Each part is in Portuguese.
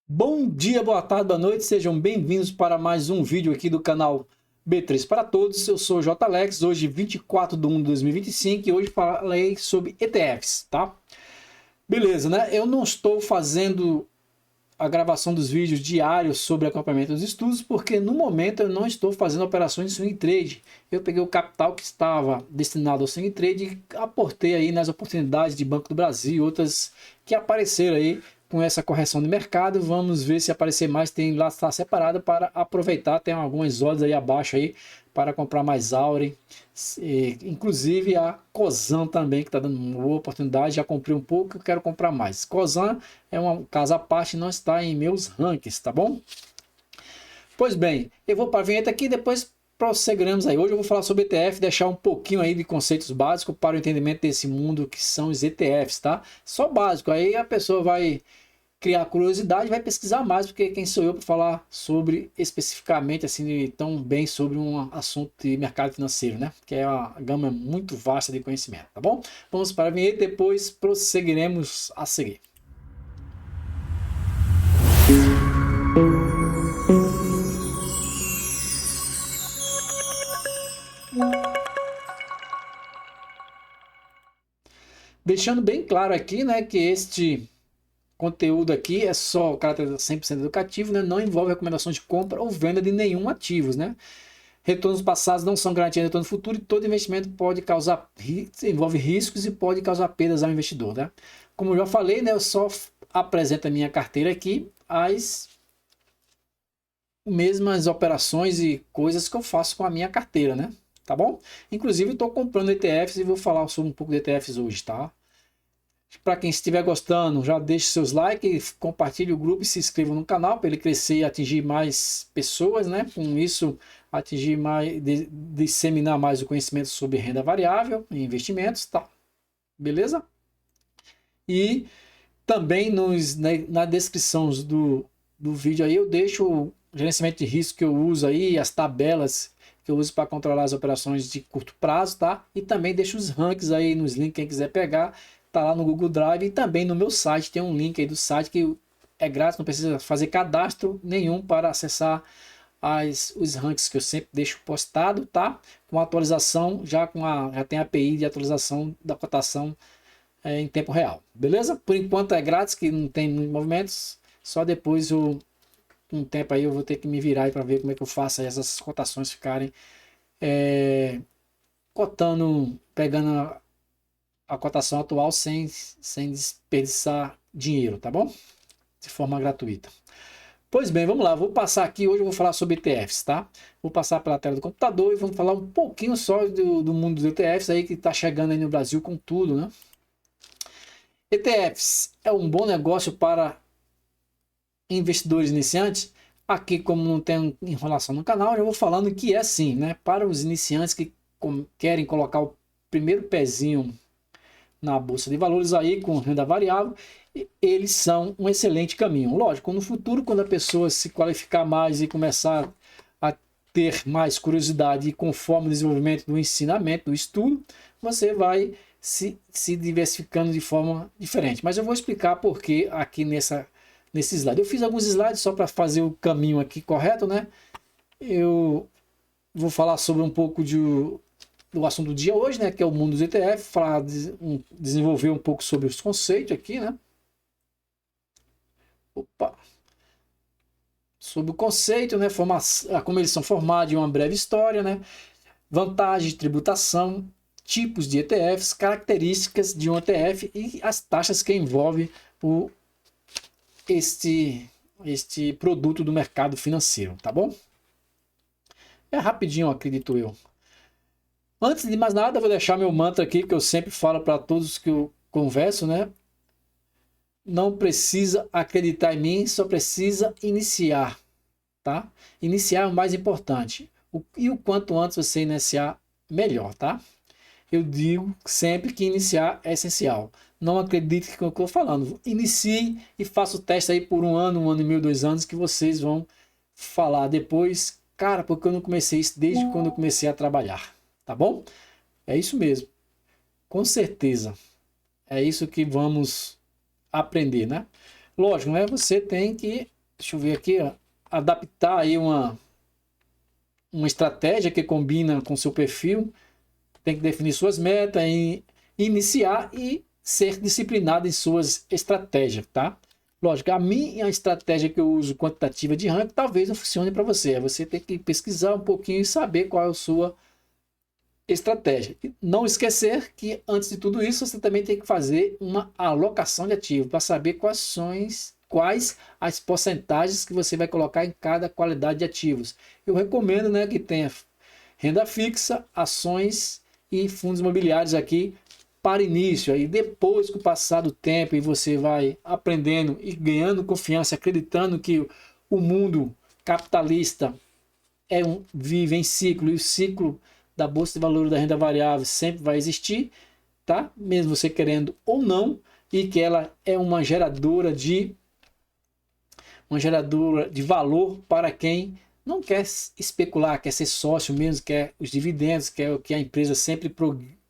Bom dia, boa tarde, boa noite, sejam bem-vindos para mais um vídeo aqui do canal B3 para Todos. Eu sou o Alex, hoje 24 de 1 de 2025 e hoje falei sobre ETFs, tá? Beleza, né? Eu não estou fazendo a gravação dos vídeos diários sobre acompanhamento dos estudos, porque no momento eu não estou fazendo operações de swing trade. Eu peguei o capital que estava destinado ao swing trade e aportei aí nas oportunidades de Banco do Brasil e outras que apareceram aí com essa correção de mercado. Vamos ver se aparecer mais, tem lá, está separado para aproveitar. Tem algumas ordens aí abaixo aí para comprar mais Auren, inclusive a Cosan também, que está dando uma boa oportunidade. Já comprei um pouco, eu quero comprar mais. Cosan é uma casa à parte, não está em meus rankings, tá bom? Pois bem, eu vou para a vinheta aqui e depois prosseguiremos aí. Hoje eu vou falar sobre ETF, deixar um pouquinho aí de conceitos básicos para o entendimento desse mundo que são os ETFs, tá? Só básico, aí a pessoa vai criar curiosidade, vai pesquisar mais, porque quem sou eu para falar sobre especificamente assim tão bem sobre um assunto de mercado financeiro, né? Que é uma gama muito vasta de conhecimento, tá bom? Vamos para a vinheta e depois prosseguiremos a seguir. Deixando bem claro aqui, né, que este conteúdo aqui é só caráter 100% educativo, né? Não envolve recomendações de compra ou venda de nenhum ativos, né? Retornos passados não são garantia de retorno futuro e todo investimento pode causar, envolve riscos e pode causar perdas ao investidor, né? Como eu já falei, né, eu só apresento a minha carteira aqui, as mesmas operações e coisas que eu faço com a minha carteira, né? Tá bom? Inclusive, estou comprando ETFs e vou falar sobre um pouco de ETFs hoje, tá? Para quem estiver gostando, já deixe seus likes, compartilhe o grupo e se inscreva no canal para ele crescer e atingir mais pessoas, né? Com isso, atingir mais, disseminar mais o conhecimento sobre renda variável e investimentos, tá? Beleza? E também na descrição do vídeo aí eu deixo o gerenciamento de risco que eu uso aí, as tabelas que eu uso para controlar as operações de curto prazo, tá? E também deixo os rankings aí nos links, quem quiser pegar, tá lá no Google Drive e também no meu site, tem um link aí do site que é grátis, não precisa fazer cadastro nenhum para acessar os rankings que eu sempre deixo postado, tá? Com atualização, já tem a API de atualização da cotação em tempo real, beleza? Por enquanto é grátis, que não tem movimentos, só depois um tempo aí eu vou ter que me virar para ver como é que eu faço aí essas cotações ficarem cotando, pegando a cotação atual sem desperdiçar dinheiro, tá bom? De forma gratuita. Pois bem, vamos lá, vou passar aqui, hoje eu vou falar sobre ETFs, tá? Vou passar pela tela do computador e vamos falar um pouquinho só do mundo dos ETFs aí que está chegando aí no Brasil com tudo, né? ETFs é um bom negócio para investidores iniciantes? Aqui, como não tem enrolação no canal, eu já vou falando que é sim, né? Para os iniciantes que querem colocar o primeiro pezinho na bolsa de valores aí com renda variável, eles são um excelente caminho. Lógico, no futuro, quando a pessoa se qualificar mais e começar a ter mais curiosidade e conforme o desenvolvimento do ensinamento, do estudo, você vai se diversificando de forma diferente. Mas eu vou explicar por que aqui nesse slide. Eu fiz alguns slides só para fazer o caminho aqui correto, né? Eu vou falar sobre um pouco do assunto do dia hoje, né? Que é o mundo dos ETF, desenvolver um pouco sobre os conceitos aqui, né? Opa! Sobre o conceito, né? Como eles são formados em uma breve história, né? Vantagens de tributação, tipos de ETFs, características de um ETF e as taxas que envolvem este produto do mercado financeiro, tá bom? É rapidinho, acredito eu. Antes de mais nada, eu vou deixar meu mantra aqui, que eu sempre falo para todos que eu converso, né? Não precisa acreditar em mim, só precisa iniciar, tá? Iniciar é o mais importante. E o quanto antes você iniciar, melhor, tá? Eu digo sempre que iniciar é essencial. Não acredite no que eu estou falando. Inicie e faça o teste aí por um ano e meio, 2 anos, que vocês vão falar depois, cara, porque eu não comecei isso desde quando eu comecei a trabalhar, tá bom? É isso mesmo, com certeza. É isso que vamos aprender, né? Lógico, né? Você tem que deixa eu ver aqui, ó, adaptar aí uma estratégia que combina com seu perfil. Tem que definir suas metas, iniciar e ser disciplinado em suas estratégias, tá? Lógico, a minha estratégia que eu uso quantitativa de ranking talvez não funcione para você. Você tem que pesquisar um pouquinho e saber qual é a sua estratégia. E não esquecer que antes de tudo isso, você também tem que fazer uma alocação de ativo para saber quais as porcentagens que você vai colocar em cada qualidade de ativos. Eu recomendo, né, que tenha renda fixa, ações e fundos imobiliários aqui para início. Aí depois, com o passar do tempo, e você vai aprendendo e ganhando confiança, acreditando que o mundo capitalista vive em ciclo, e o ciclo da Bolsa de Valores da renda variável sempre vai existir, tá? Mesmo você querendo ou não, e que ela é uma geradora de valor para quem não quer especular, quer ser sócio mesmo, quer os dividendos, quer que a empresa sempre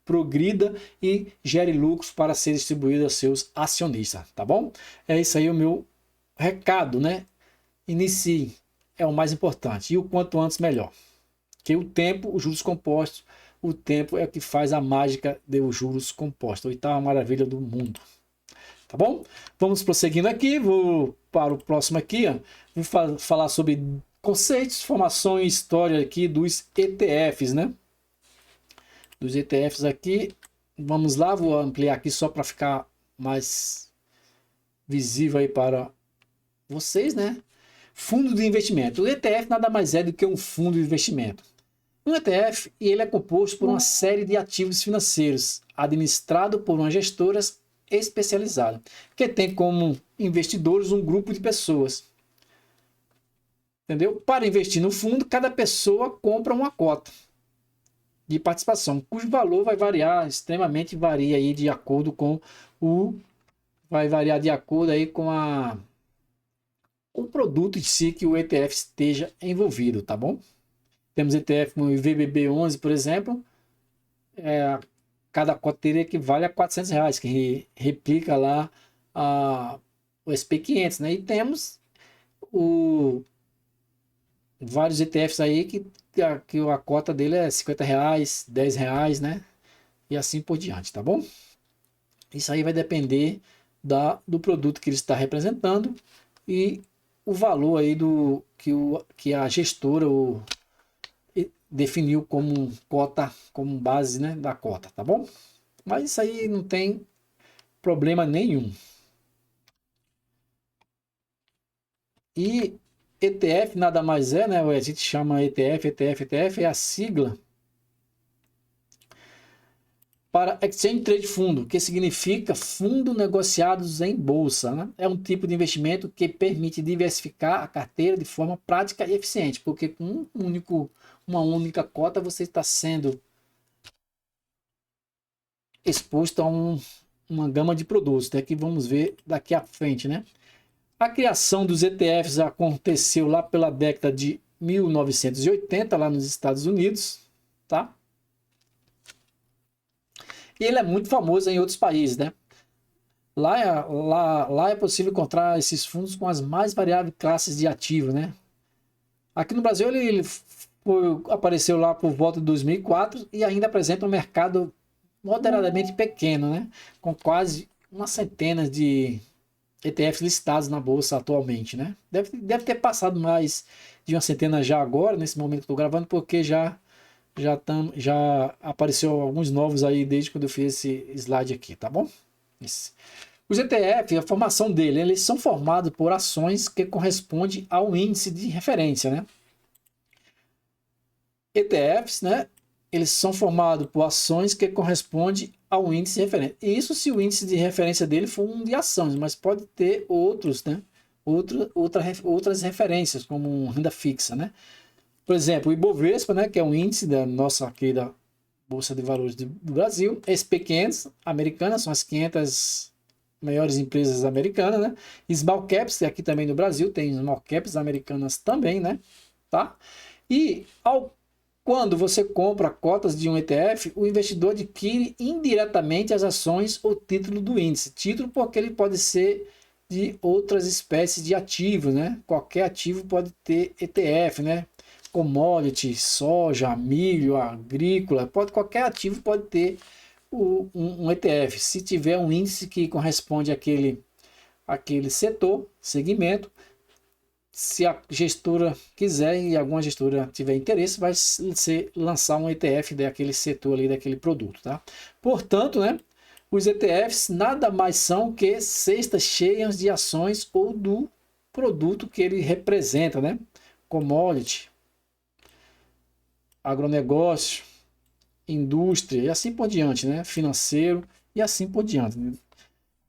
progrida e gere lucros para ser distribuído aos seus acionistas, tá bom? É isso aí o meu recado, né? Inicie, é o mais importante, e o quanto antes melhor. Que o tempo, os juros compostos, o tempo é o que faz a mágica dos juros compostos, a oitava maravilha do mundo. Tá bom? Vamos prosseguindo aqui, vou para o próximo aqui, ó. Vou falar sobre conceitos, formação e história aqui dos ETFs, né? Dos ETFs aqui, vamos lá, vou ampliar aqui só para ficar mais visível aí para vocês, né? Fundo de investimento. O ETF nada mais é do que um fundo de investimento. Um ETF, ele é composto por uma série de ativos financeiros, administrado por uma gestora especializada, que tem como investidores um grupo de pessoas. Entendeu? Para investir no fundo, cada pessoa compra uma cota de participação, cujo valor vai variar, extremamente varia aí de acordo com vai variar de acordo aí com o produto em si que o ETF esteja envolvido, tá bom? Temos ETF como o VBB11, por exemplo, cada cota dele equivale a R$400, que replica lá o SP500, né? E temos vários ETFs aí que a cota dele é R$50, R$10, né? E assim por diante, tá bom? Isso aí vai depender do produto que ele está representando e o valor aí que a gestora definiu como cota, como base, né, da cota, tá bom? Mas isso aí não tem problema nenhum. E ETF nada mais é, né? A gente chama ETF é a sigla para Exchange Trade Fundo, que significa fundo negociados em bolsa, né? É um tipo de investimento que permite diversificar a carteira de forma prática e eficiente, porque com uma única cota você está sendo exposto a uma gama de produtos, né, que vamos ver daqui à frente, né? A criação dos ETFs aconteceu lá pela década de 1980, lá nos Estados Unidos, tá? E ele é muito famoso em outros países, né? Lá é possível encontrar esses fundos com as mais variáveis classes de ativo, né? Aqui no Brasil ele apareceu lá por volta de 2004 e ainda apresenta um mercado moderadamente pequeno, né? Com quase uma centena de ETFs listados na bolsa atualmente, né? Deve ter passado mais de uma centena já agora, nesse momento que estou gravando, porque já apareceu alguns novos aí desde quando eu fiz esse slide aqui, tá bom? Os ETF, a formação dele, eles são formados por ações que correspondem ao índice de referência, né? ETFs, né? Eles são formados por ações que correspondem ao índice de referência. E isso se o índice de referência dele for um de ações, mas pode ter outros, né? Outras referências, como renda fixa, né? Por exemplo, o Ibovespa, né? Que é um índice da nossa querida Bolsa de Valores do Brasil. SP500, americana, são as 500 maiores empresas americanas, né? Small Caps, aqui também no Brasil, tem Small Caps americanas também, né? Tá? E quando você compra cotas de um ETF, o investidor adquire indiretamente as ações ou título do índice. Título porque ele pode ser de outras espécies de ativos, né? Qualquer ativo pode ter ETF, né? Commodity, soja, milho, agrícola, qualquer ativo pode ter um ETF. Se tiver um índice que corresponde àquele setor, segmento, se a gestora quiser e alguma gestora tiver interesse, vai lançar um ETF daquele setor ali, daquele produto, tá? Portanto, né, os ETFs nada mais são que cestas cheias de ações ou do produto que ele representa, né? Commodity, agronegócio, indústria e assim por diante, né? Financeiro e assim por diante, né?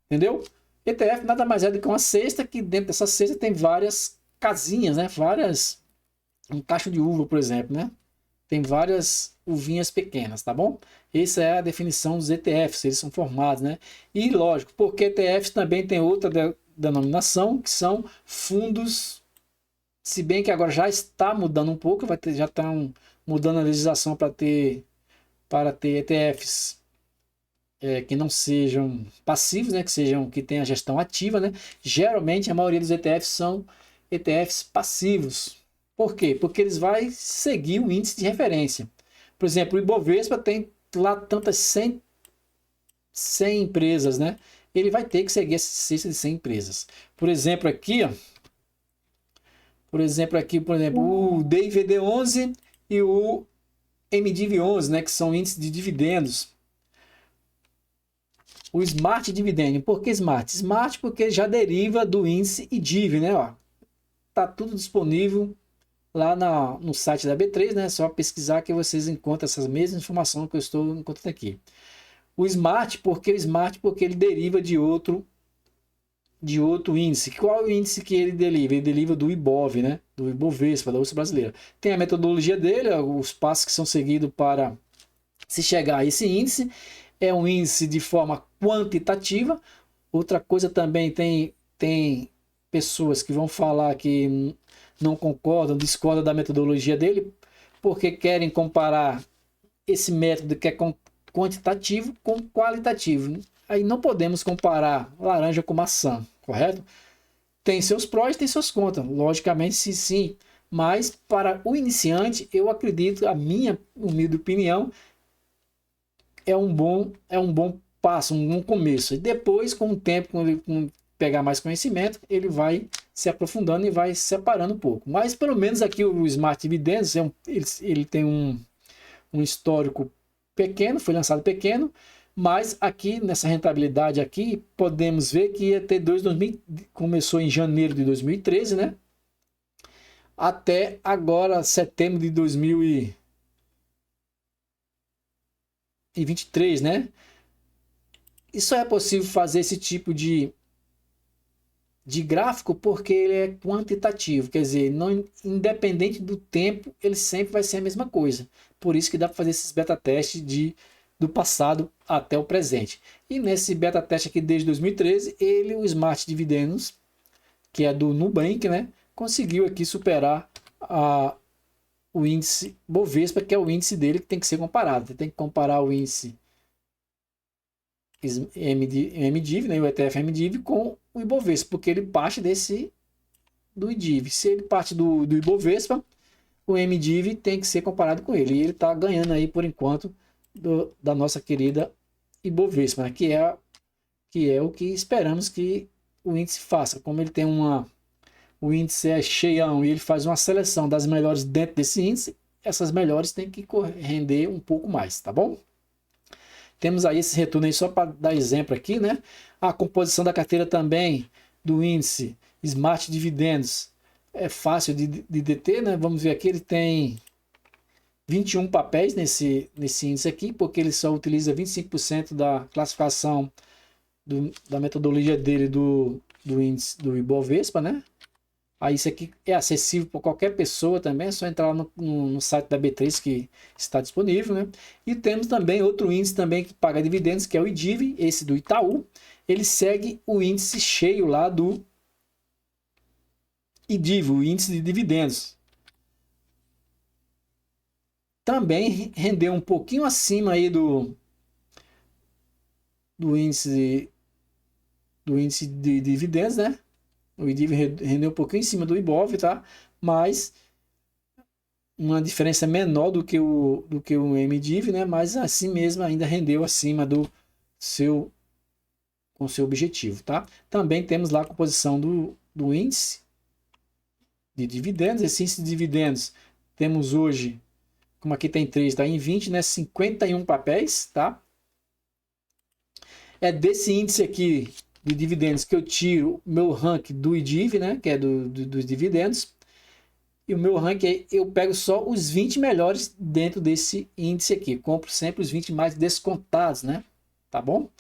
Entendeu? ETF nada mais é do que uma cesta que dentro dessa cesta tem várias casinhas, né? Um cacho de uva, por exemplo, né? Tem várias uvinhas pequenas, tá bom? Essa é a definição dos ETFs, eles são formados, né? E lógico, porque ETFs também tem outra denominação, que são fundos, se bem que agora já está mudando um pouco, já estão mudando a legislação para ter ETFs que não sejam passivos, né? Que tenham gestão ativa, né? Geralmente a maioria dos ETFs são ETFs passivos. Por quê? Porque eles vão seguir o índice de referência. Por exemplo, o Ibovespa tem lá tantas 100 empresas, né? Ele vai ter que seguir essa cesta de 100 empresas. Por exemplo, aqui, ó, o DIVD11 e o MDIV11, né, que são índices de dividendos. O Smart Dividend. Por que Smart? Smart porque já deriva do índice IDIV, né? Ó, tá tudo disponível lá no site da B3, né? É só pesquisar que vocês encontram essas mesmas informações que eu estou encontrando aqui. O Smart porque ele deriva de outro índice. Qual é o índice que ele deriva? Ele deriva do Ibov, né? Do Ibovespa, da Bolsa Brasileira. Tem a metodologia dele, os passos que são seguidos para se chegar a esse índice. É um índice de forma quantitativa. Outra coisa também tem pessoas que vão falar que não concordam, discordam da metodologia dele, porque querem comparar esse método que é quantitativo com qualitativo. Aí não podemos comparar laranja com maçã, correto? Tem seus prós e tem seus contras. Logicamente, sim. Mas para o iniciante, eu acredito, a minha humilde opinião, é um bom passo, um bom começo. E depois, com o tempo, quando ele pegar mais conhecimento, ele vai se aprofundando e vai se separando um pouco. Mas pelo menos aqui o Smart Dividends, ele tem um histórico pequeno, foi lançado pequeno, mas aqui nessa rentabilidade aqui, podemos ver que ia ter 2000, começou em janeiro de 2013, né? Até agora, setembro de 2023, né? E só é possível fazer esse tipo de gráfico porque ele é quantitativo, quer dizer, não, independente do tempo, ele sempre vai ser a mesma coisa. Por isso que dá para fazer esses beta testes do passado até o presente. E nesse beta teste aqui desde 2013, o Smart Dividendos, que é do Nubank, né, conseguiu aqui superar o índice Bovespa, que é o índice dele que tem que ser comparado. Você tem que comparar o índice MDIV, né, o ETF MDIV com o Ibovespa, porque ele parte do IDIV. Se ele parte do Ibovespa, o MDIV tem que ser comparado com ele. E ele está ganhando aí, por enquanto, da nossa querida Ibovespa, né, que é o que esperamos que o índice faça. Como ele tem o índice é cheião e ele faz uma seleção das melhores dentro desse índice, essas melhores têm que render um pouco mais, tá bom? Temos aí esse retorno aí só para dar exemplo aqui, né? A composição da carteira também do índice Smart Dividendos é fácil de deter, né? Vamos ver aqui, ele tem 21 papéis nesse índice aqui, porque ele só utiliza 25% da classificação da metodologia dele do índice do Ibovespa, né? Aí isso aqui é acessível para qualquer pessoa também, é só entrar no site da B3 que está disponível, né? E temos também outro índice também que paga dividendos, que é o IDIV, esse do Itaú. Ele segue o índice cheio lá do IDIV, o índice de dividendos. Também rendeu um pouquinho acima aí do índice do índice de dividendos, né? O IDIV rendeu um pouquinho em cima do IBOV, tá? Mas uma diferença menor do que o MDIV, né? Mas assim mesmo ainda rendeu acima do seu com seu objetivo, tá? Também temos lá a composição do índice de dividendos. Esse índice de dividendos temos hoje, como aqui tem 3, está em 20, né? 51 papéis, tá? É desse índice aqui de dividendos que eu tiro o meu ranking do IDIV, né? Que é dos dividendos. E o meu ranking, eu pego só os 20 melhores dentro desse índice aqui. Compro sempre os 20 mais descontados, né? Tá bom?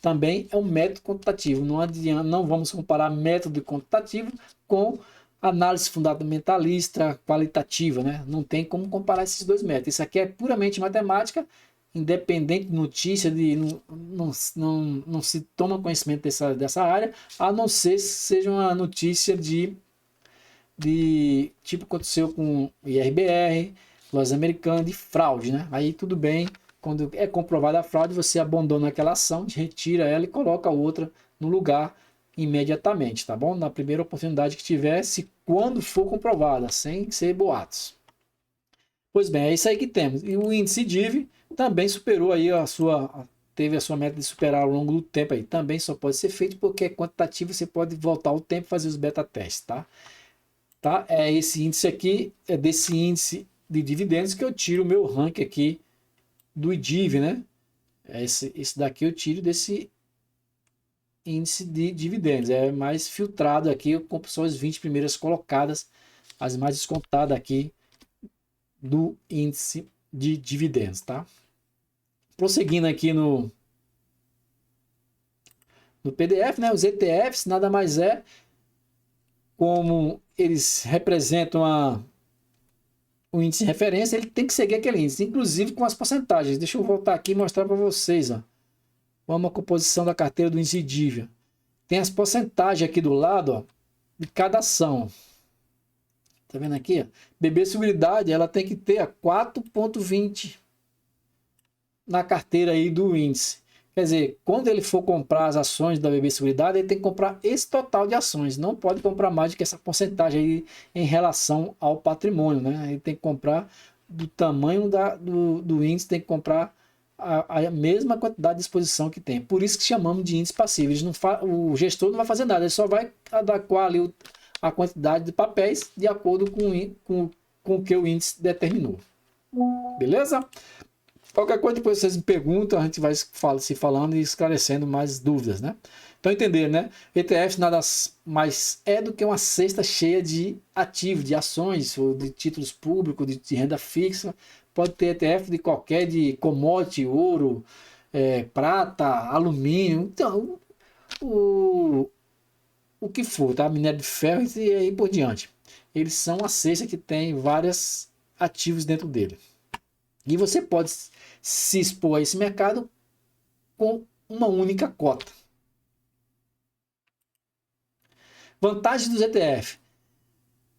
Também é um método quantitativo. Não adianta, não vamos comparar método quantitativo com análise fundamentalista qualitativa, né? Não tem como comparar esses dois métodos. Isso aqui é puramente matemática, independente de notícia, não se toma conhecimento dessa área, a não ser se seja uma notícia de tipo aconteceu com o IRBR, Lojas Americanas, de fraude, né? Aí tudo bem, quando é comprovada a fraude, você abandona aquela ação, retira ela e coloca outra no lugar imediatamente, tá bom? Na primeira oportunidade que tiver, quando for comprovada, sem ser boatos. Pois bem, é isso aí que temos. E o índice DIV também superou aí teve a sua meta de superar ao longo do tempo aí. Também só pode ser feito porque é quantitativo, você pode voltar ao tempo e fazer os beta testes, tá? Tá? É esse índice aqui, é desse índice de dividendos que eu tiro o meu ranking aqui do IDIV, né? Esse daqui eu tiro desse índice de dividendos. É mais filtrado aqui, eu compro só as 20 primeiras colocadas, as mais descontadas aqui do índice de dividendos, tá? Prosseguindo aqui no PDF, né? Os ETFs nada mais é como eles representam o índice de referência, ele tem que seguir aquele índice, inclusive com as porcentagens. Deixa eu voltar aqui e mostrar para vocês, ó. Vamos à composição da carteira do índice DIV. Tem as porcentagens aqui do lado, ó, de cada ação. Tá vendo aqui? Ó? BB Seguridade, ela tem que ter a 4,20 na carteira aí do índice. Quer dizer, quando ele for comprar as ações da BB Seguridade, ele tem que comprar esse total de ações. Não pode comprar mais do que essa porcentagem aí em relação ao patrimônio, né? Ele tem que comprar do tamanho do índice, tem que comprar a mesma quantidade de exposição que tem. Por isso que chamamos de índice passivo. O gestor não vai fazer nada, ele só vai adequar ali a quantidade de papéis de acordo com o que o índice determinou. Beleza? Qualquer coisa depois vocês me perguntam, a gente vai se falando e esclarecendo mais dúvidas, né? Então entender, né? ETF nada mais é do que uma cesta cheia de ativos, de ações, ou de títulos públicos, de renda fixa. Pode ter ETF de qualquer, de commodity, ouro, prata, alumínio, então o que for, tá? Minério de ferro e aí por diante. Eles são uma cesta que tem vários ativos dentro dele. E você pode se expor a esse mercado com uma única cota. Vantagens dos ETF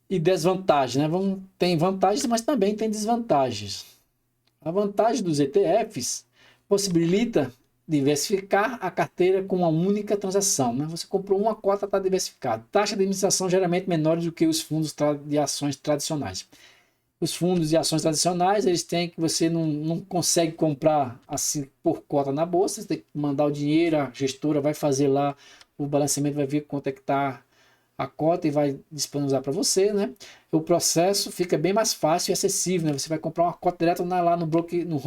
e desvantagens, né? Tem vantagens, mas também tem desvantagens. A vantagem dos ETFs possibilita diversificar a carteira com uma única transação, né? Você comprou uma cota, está diversificado. Taxa de administração geralmente menor do que os fundos de ações tradicionais. Os fundos de ações tradicionais, eles têm que você não consegue comprar assim por cota na bolsa, você tem que mandar o dinheiro, a gestora vai fazer lá o balanceamento, vai ver quanto é que está a cota e vai disponibilizar para você, né? O processo fica bem mais fácil e acessível, né? Você vai comprar uma cota direto lá no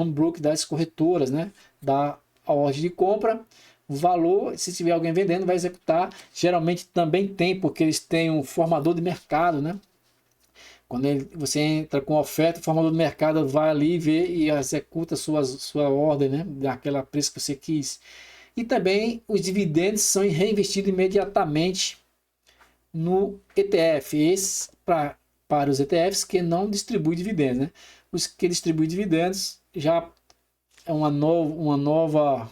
home broker das corretoras, né? Dá a ordem de compra, o valor, se tiver alguém vendendo, vai executar. Geralmente também tem, porque eles têm um formador de mercado, né? Quando você entra com oferta, o formador do mercado vai ali ver e executa sua ordem, né? Daquela preço que você quis. E também os dividendos são reinvestidos imediatamente no ETF. Esse para os ETFs que não distribuem dividendos, né? Os que distribuem dividendos já é uma nova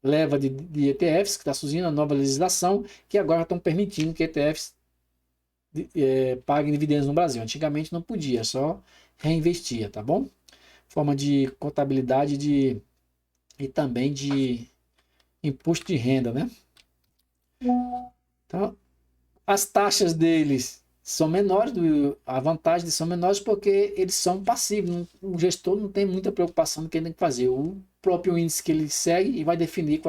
leva de ETFs que está surgindo, a nova legislação, que agora estão permitindo que ETFs paguem dividendos no Brasil. Antigamente não podia, só reinvestia, tá bom? Forma de contabilidade e também de imposto de renda, né? Então, as taxas deles são menores, a vantagem deles são menores porque eles são passivos. O gestor não tem muita preocupação no que ele tem que fazer. O próprio índice que ele segue e vai definir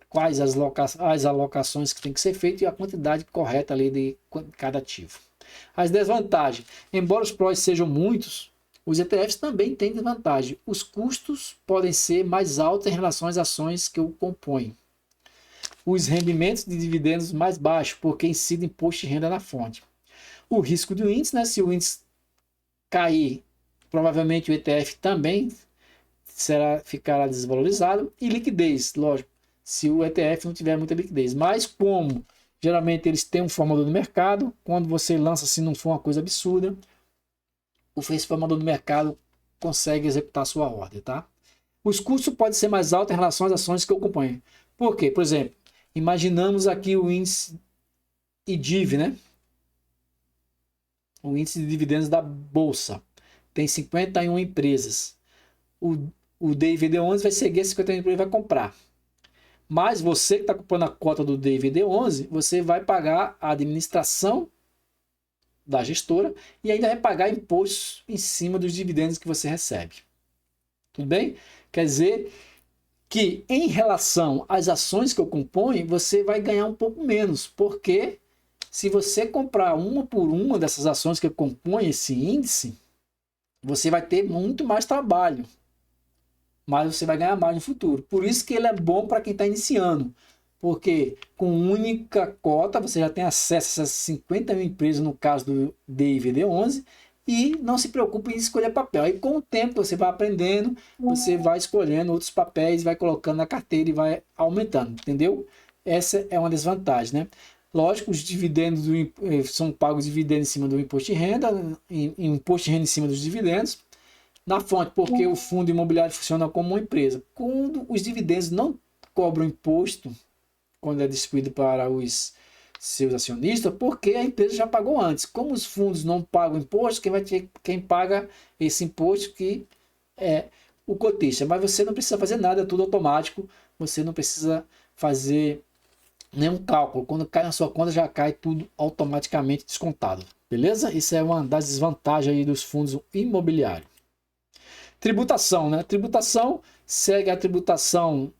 quais as alocações que tem que ser feitas e a quantidade correta ali de cada ativo. As desvantagens. Embora os prós sejam muitos, os ETFs também têm desvantagem. Os custos podem ser mais altos em relação às ações que o compõem. Os rendimentos de dividendos mais baixos, porque incide imposto de renda na fonte. O risco do índice, né? Se o índice cair, provavelmente o ETF também ficará desvalorizado. E liquidez, lógico, se o ETF não tiver muita liquidez. Mas como geralmente eles têm um formador do mercado, quando você lança, se não for uma coisa absurda, esse formador do mercado consegue executar a sua ordem, tá? Os custos podem ser mais altos em relação às ações que o acompanham. Por quê? Por exemplo, imaginamos aqui o índice IDIV, né? O índice de dividendos da Bolsa. Tem 51 empresas. O DIVD11 vai seguir as 51 empresas e vai comprar. Mas você que está comprando a cota do DIVD11, você vai pagar a administração da gestora e ainda vai pagar impostos em cima dos dividendos que você recebe. Tudo bem? Quer dizer que em relação às ações que eu componho, você vai ganhar um pouco menos, porque se você comprar uma por uma dessas ações que compõem esse índice, você vai ter muito mais trabalho, mas você vai ganhar mais no futuro. Por isso que ele é bom para quem está iniciando, porque com única cota você já tem acesso a essas 51 empresas, no caso do DIVD11, e não se preocupe em escolher papel. Aí com o tempo você vai aprendendo, você vai escolhendo outros papéis, vai colocando na carteira e vai aumentando, entendeu? Essa é uma desvantagem, né? Lógico, os dividendos são pagos dividendos em cima do imposto de renda, imposto de renda em cima dos dividendos, na fonte, porque o fundo imobiliário funciona como uma empresa. Quando os dividendos não cobram imposto, quando é distribuído para os seus acionistas, porque a empresa já pagou antes. Como os fundos não pagam imposto, quem paga esse imposto que é o cotista. Mas você não precisa fazer nada, é tudo automático. Você não precisa fazer nenhum cálculo. Quando cai na sua conta, já cai tudo automaticamente descontado. Beleza? Isso é uma das desvantagens aí dos fundos imobiliários. Tributação, né? Tributação segue a tributação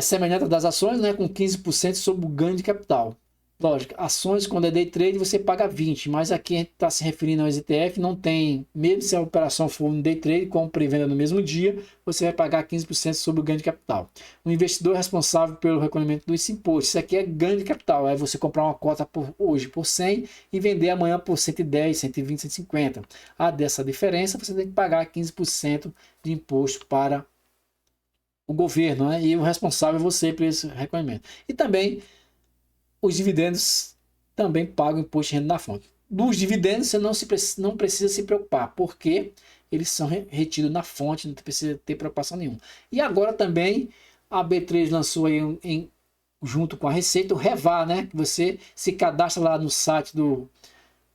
semelhante das ações, né, com 15% sobre o ganho de capital. Lógico, ações quando é day trade você paga 20%, mas aqui a gente está se referindo aos ETF, não tem, mesmo se a operação for um day trade, compra e venda no mesmo dia, você vai pagar 15% sobre o ganho de capital. O investidor é responsável pelo recolhimento desse imposto. Isso aqui é ganho de capital, é você comprar uma cota hoje por 100 e vender amanhã por 110, 120, 150. A dessa diferença você tem que pagar 15% de imposto para o governo, né? E o responsável é você por esse recolhimento. E também os dividendos também pagam imposto de renda na fonte. Dos dividendos você não precisa se preocupar, porque eles são retidos na fonte, não precisa ter preocupação nenhuma. E agora também a B3 lançou aí junto com a Receita o Revar, né? Que você se cadastra lá no site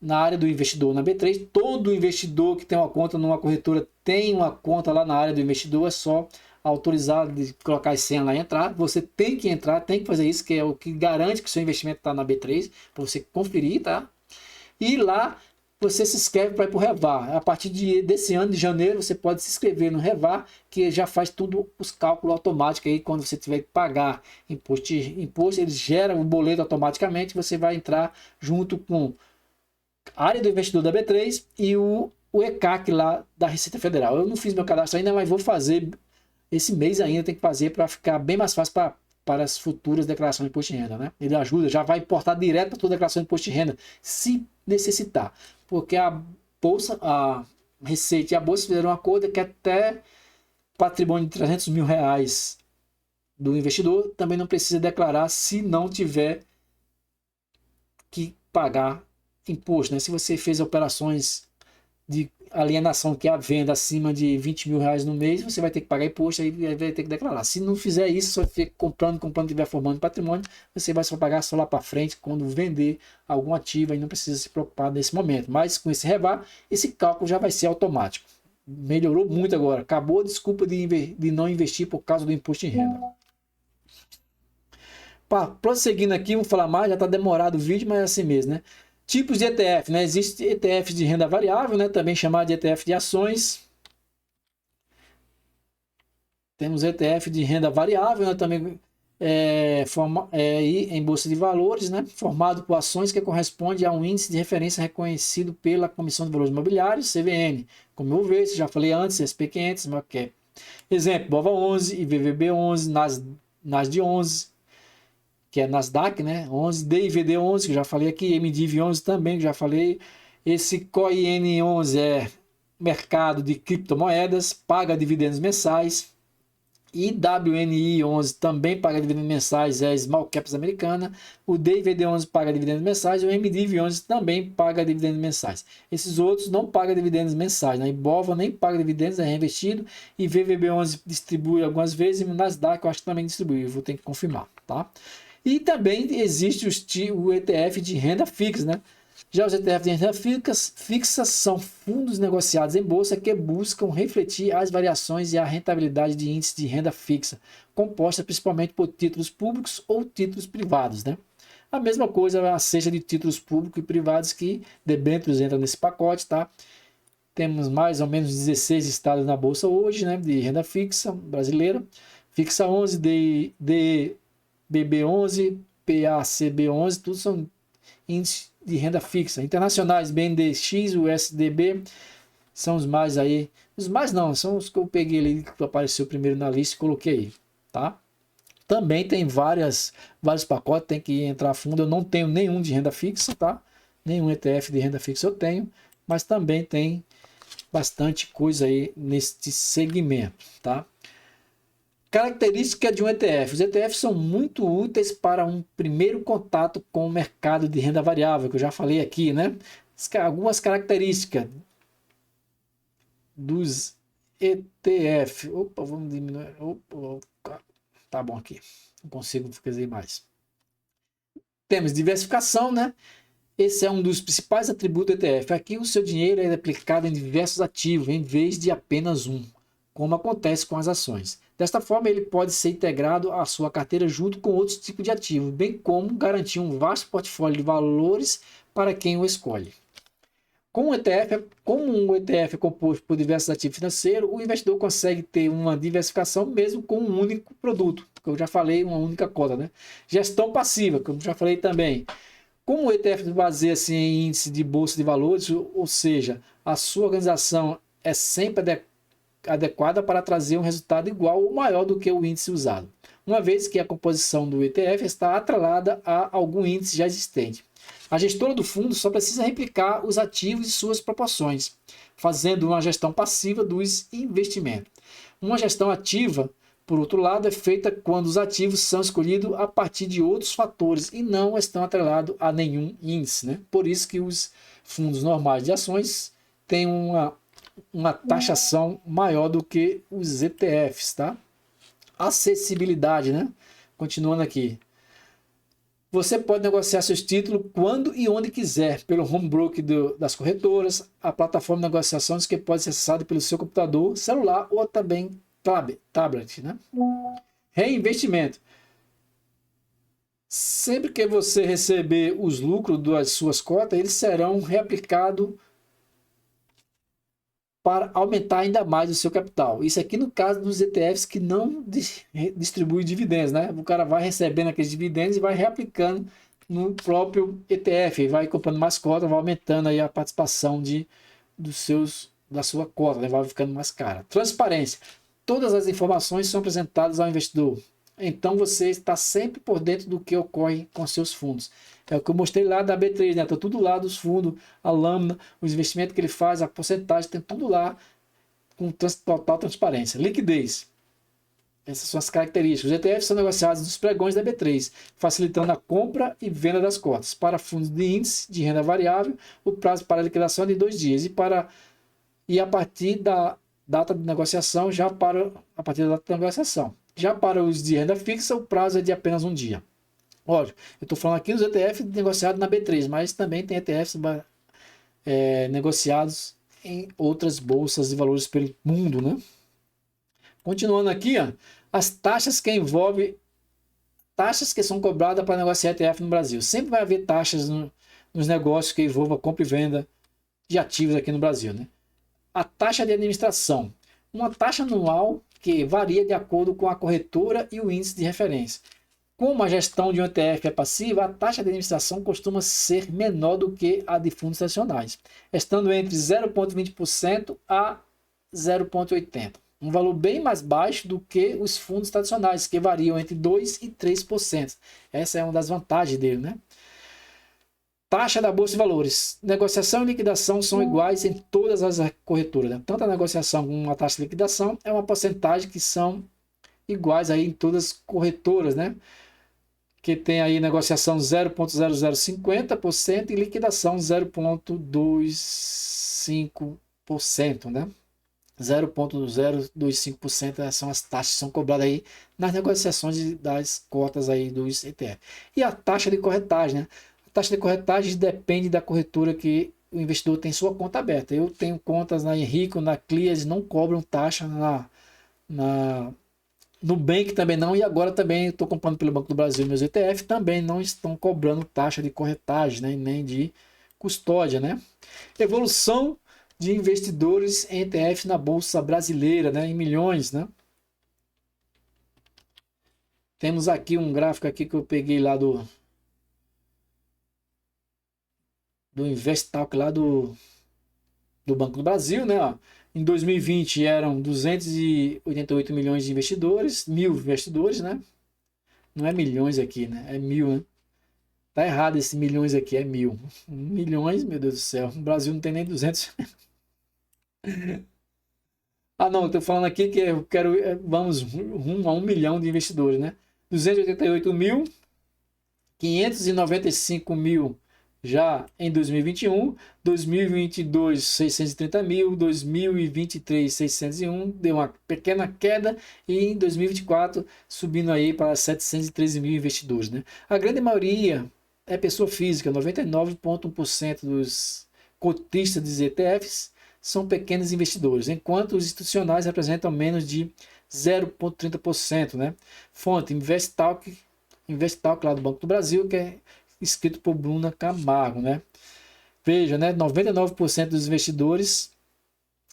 na área do investidor na B3. Todo investidor que tem uma conta numa corretora tem uma conta lá na área do investidor, é só autorizado de colocar as senhas lá e entrar. Você tem que entrar, tem que fazer isso, que é o que garante que o seu investimento está na B3, para você conferir, tá? E lá você se inscreve para ir para o Revar. A partir desse ano de janeiro, você pode se inscrever no Revar, que já faz tudo os cálculos automáticos aí. Quando você tiver que pagar imposto, ele gera um boleto automaticamente. Você vai entrar junto com a área do investidor da B3 e o ECAC lá da Receita Federal. Eu não fiz meu cadastro ainda, mas vou fazer esse mês ainda, tem que fazer para ficar bem mais fácil para as futuras declarações de imposto de renda, né? Ele ajuda, já vai importar direto para a tua declaração de imposto de renda, se necessitar. Porque a Bolsa, a Receita e a Bolsa fizeram um acordo que até patrimônio de 300 mil reais do investidor também não precisa declarar se não tiver que pagar imposto, né? Se você fez operações de alienação, que é a venda acima de 20 mil reais no mês, você vai ter que pagar imposto, aí vai ter que declarar. Se não fizer isso, só fica comprando, estiver formando patrimônio, você vai só pagar só lá para frente, quando vender algum ativo, aí não precisa se preocupar nesse momento. Mas com esse Revar, esse cálculo já vai ser automático. melhorou muito agora. Acabou a desculpa de não investir por causa do imposto de renda. Prosseguindo aqui, vamos falar mais, já está demorado o vídeo, mas é assim mesmo, né? Tipos de ETF, né? Existe ETF de renda variável, né? Também chamado de ETF de ações. Temos ETF de renda variável, né? Também em bolsa de valores, né? Formado por ações que corresponde a um índice de referência reconhecido pela Comissão de Valores Imobiliários, CVM, como eu vejo, já falei antes, SP500, Market. Exemplo, BOVA11, IVVB11, NASD11, que é Nasdaq, né? 11, DIVD11, que já falei aqui, MDIV11 também, que já falei. Esse COIN11 é mercado de criptomoedas, paga dividendos mensais. IWNI11 também paga dividendos mensais, é Small Caps americana. O DIVD11 paga dividendos mensais e o MDIV11 também paga dividendos mensais. Esses outros não pagam dividendos mensais, né? Ibova nem paga dividendos, é reinvestido. E VVB11 distribui algumas vezes e o Nasdaq eu acho que também distribui, eu vou ter que confirmar, tá? E também existe o ETF de renda fixa, né? Já os ETF de renda fixa são fundos negociados em bolsa que buscam refletir as variações e a rentabilidade de índices de renda fixa, composta principalmente por títulos públicos ou títulos privados, né? A mesma coisa seja de títulos públicos e privados, que debêntures entram nesse pacote, tá? Temos mais ou menos 16 estados na bolsa hoje, né, de renda fixa brasileira. Fixa 11, BB11, PACB11, tudo são índices de renda fixa. Internacionais, BNDX, USDB, são os mais aí. Os mais não, são os que eu peguei ali, que apareceu primeiro na lista e coloquei aí, tá? Também tem vários pacotes, tem que entrar a fundo. Eu não tenho nenhum de renda fixa, tá? Nenhum ETF de renda fixa eu tenho, mas também tem bastante coisa aí neste segmento, tá? Característica de um ETF. Os ETFs são muito úteis para um primeiro contato com o mercado de renda variável, que eu já falei aqui, né? Algumas características dos ETF. Opa, vamos diminuir. Opa, tá bom aqui. Não consigo fazer mais. Temos diversificação, né? Esse é um dos principais atributos do ETF. Aqui o seu dinheiro é aplicado em diversos ativos, em vez de apenas um, como acontece com as ações. Desta forma, ele pode ser integrado à sua carteira junto com outros tipos de ativos, bem como garantir um vasto portfólio de valores para quem o escolhe. Como um ETF é composto por diversos ativos financeiros, o investidor consegue ter uma diversificação mesmo com um único produto, que eu já falei, uma única cota, né? Gestão passiva, que eu já falei também. Como o ETF baseia-se em índice de bolsa de valores, ou seja, a sua organização é sempre adequada para trazer um resultado igual ou maior do que o índice usado, uma vez que a composição do ETF está atrelada a algum índice já existente. A gestora do fundo só precisa replicar os ativos e suas proporções, fazendo uma gestão passiva dos investimentos. Uma gestão ativa, por outro lado, é feita quando os ativos são escolhidos a partir de outros fatores e não estão atrelados a nenhum índice, né? Por isso que os fundos normais de ações têm uma taxação maior do que os ETFs, tá? Acessibilidade, né? Continuando aqui. Você pode negociar seus títulos quando e onde quiser, pelo home broker das corretoras, a plataforma de negociações que pode ser acessada pelo seu computador, celular ou também tablet, né? Reinvestimento. Sempre que você receber os lucros das suas cotas, eles serão reaplicados para aumentar ainda mais o seu capital. Isso aqui no caso dos ETFs que não distribuem dividendos, né? O cara vai recebendo aqueles dividendos e vai reaplicando no próprio ETF, vai comprando mais cotas, vai aumentando aí a participação da sua cota, né? Vai ficando mais cara. Transparência. Todas as informações são apresentadas ao investidor. Então você está sempre por dentro do que ocorre com seus fundos. É o que eu mostrei lá da B3, né? Está tudo lá dos fundos, a lâmina, os investimentos que ele faz, a porcentagem, tem tudo lá com total transparência. Liquidez. Essas são as características. Os ETFs são negociados nos pregões da B3, facilitando a compra e venda das cotas. Para fundos de índice de renda variável, o prazo para liquidação é de 2 dias. E a partir da data de negociação, a partir da data de negociação. Já para os de renda fixa, o prazo é de apenas 1 dia. Olha, eu estou falando aqui dos ETFs negociados na B3, mas também tem ETFs negociados em outras bolsas de valores pelo mundo, né? Continuando aqui, ó, as taxas que envolvem taxas que são cobradas para negociar ETF no Brasil. Sempre vai haver taxas nos negócios que envolvam compra e venda de ativos aqui no Brasil, né? A taxa de administração, uma taxa anual que varia de acordo com a corretora e o índice de referência. Como a gestão de um ETF é passiva, a taxa de administração costuma ser menor do que a de fundos tradicionais, estando entre 0,20% a 0,80%. Um valor bem mais baixo do que os fundos tradicionais, que variam entre 2% e 3%. Essa é uma das vantagens dele, né? Taxa da Bolsa de Valores. Negociação e liquidação são iguais em todas as corretoras, né? Tanto a negociação como a taxa de liquidação é uma porcentagem que são iguais aí em todas as corretoras, né? Que tem aí negociação 0,0050% e liquidação 0,25%, né? 0,025% são as taxas que são cobradas aí nas negociações das cotas aí dos ETF. E a taxa de corretagem, né? A taxa de corretagem depende da corretora que o investidor tem sua conta aberta. Eu tenho contas na Henrico, na Clears, não cobram taxa na Nubank também não, e agora também estou comprando pelo Banco do Brasil meus ETF, também não estão cobrando taxa de corretagem, né, nem de custódia, né? Evolução de investidores em ETF na Bolsa Brasileira, né, em milhões, né? Temos aqui um gráfico aqui que eu peguei lá do Investtalk lá do Banco do Brasil, né? Ó. Em 2020 eram 288 milhões de investidores, mil investidores, né? Não é milhões aqui, né? É mil, né? Tá errado esse milhões aqui, é mil. Milhões, meu Deus do céu. O Brasil não tem nem 200. Ah, não, eu tô falando aqui que eu quero, vamos rumo a 1 milhão de investidores, né? 288 mil, 595 mil já em 2021, 2022 630 mil, 2023 601, deu uma pequena queda e em 2024 subindo aí para 713 mil investidores, né? A grande maioria é pessoa física, 99,1% dos cotistas dos ETFs são pequenos investidores, enquanto os institucionais representam menos de 0,30%, né? Fonte Investtalk lá do Banco do Brasil, que é escrito por Bruna Camargo, né? Veja, né? 99% dos investidores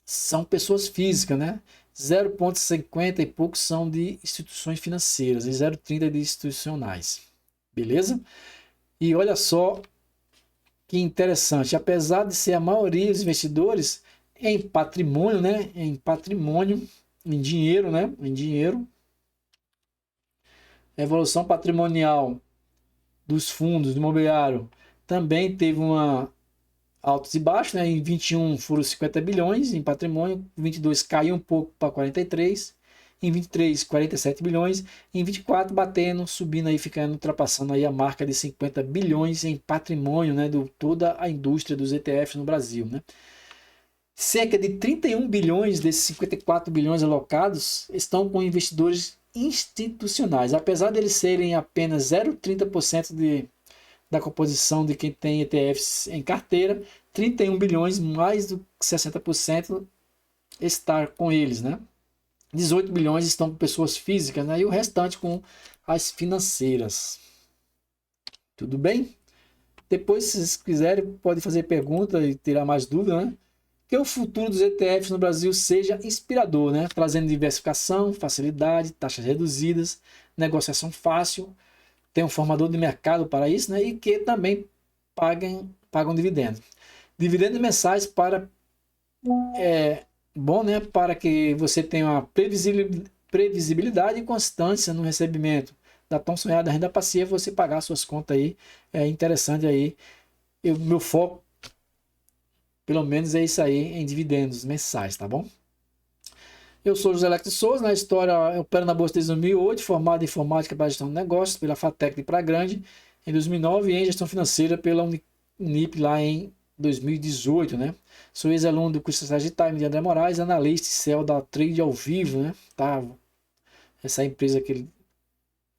são pessoas físicas, né? 0,50 e poucos são de instituições financeiras e 0,30 de institucionais. Beleza? E olha só que interessante, apesar de ser a maioria dos investidores em patrimônio, né? Em patrimônio, em dinheiro, né? Em dinheiro. A evolução patrimonial dos fundos do imobiliário também teve uma altos e baixos, né? Em 21 foram 50 bilhões em patrimônio, em 22 caiu um pouco para 43, em 23 47 bilhões, em 24 batendo, subindo aí, ficando ultrapassando aí a marca de 50 bilhões em patrimônio, né, de toda a indústria dos ETFs no Brasil, né? Cerca de 31 bilhões desses 54 bilhões alocados estão com investidores institucionais, apesar de eles serem apenas 0,30% da composição de quem tem ETFs em carteira, 31 bilhões, mais do que 60% está com eles, né? 18 bilhões estão com pessoas físicas, né? E o restante com as financeiras. Tudo bem? Depois, se vocês quiserem, podem fazer pergunta e tirar mais dúvida, né? Que o futuro dos ETFs no Brasil seja inspirador, né? Trazendo diversificação, facilidade, taxas reduzidas, negociação fácil, tem um formador de mercado para isso, né? E que também pagam dividendos. Dividendos mensais bom, né? Para que você tenha uma previsibilidade e constância no recebimento da tão sonhada renda passiva, você pagar suas contas aí. É interessante aí. Meu foco, pelo menos, é isso aí, em dividendos mensais, tá bom? Eu sou José Alex de Souza, na história eu opero na Bolsa desde 2008, formado em informática para gestão de negócios pela FATEC de Praia Grande em 2009 e em gestão financeira pela Unip lá em 2018, né? Sou ex-aluno do curso de Sagitário de André Moraes, analista e CEO da Trade ao Vivo, né? Tá? Essa empresa que ele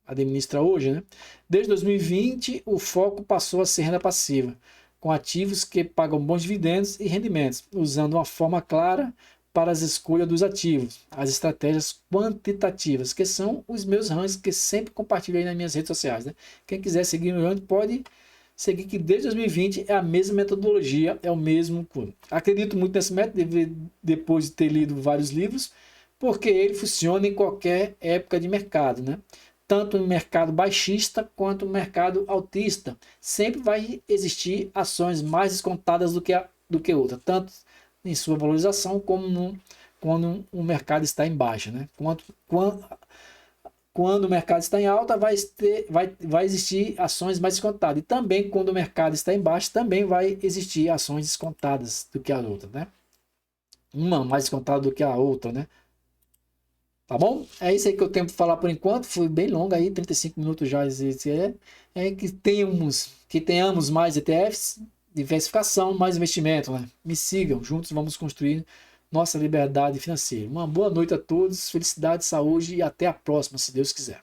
administra hoje, né? Desde 2020, o foco passou a ser renda passiva. com ativos que pagam bons dividendos e rendimentos, usando uma forma clara para as escolhas dos ativos, as estratégias quantitativas, que são os meus rankings que sempre compartilhei nas minhas redes sociais, né? Quem quiser seguir o ranking pode seguir, que desde 2020 é a mesma metodologia, é o mesmo curso. Acredito muito nesse método, depois de ter lido vários livros, porque ele funciona em qualquer época de mercado, né? Tanto no mercado baixista quanto no mercado altista. Sempre vai existir ações mais descontadas do que outra, tanto em sua valorização como quando o mercado está em baixa, né? Quando o mercado está em alta, vai existir ações mais descontadas. E também quando o mercado está em baixa, também vai existir ações descontadas do que a outra, né? Uma mais descontada do que a outra, né? Tá bom? É isso aí que eu tenho para falar por enquanto. Foi bem longo aí, 35 minutos já. É que tenhamos mais ETFs, diversificação, mais investimento, né? Me sigam, juntos vamos construir nossa liberdade financeira. Uma boa noite a todos, felicidade, saúde e até a próxima, se Deus quiser.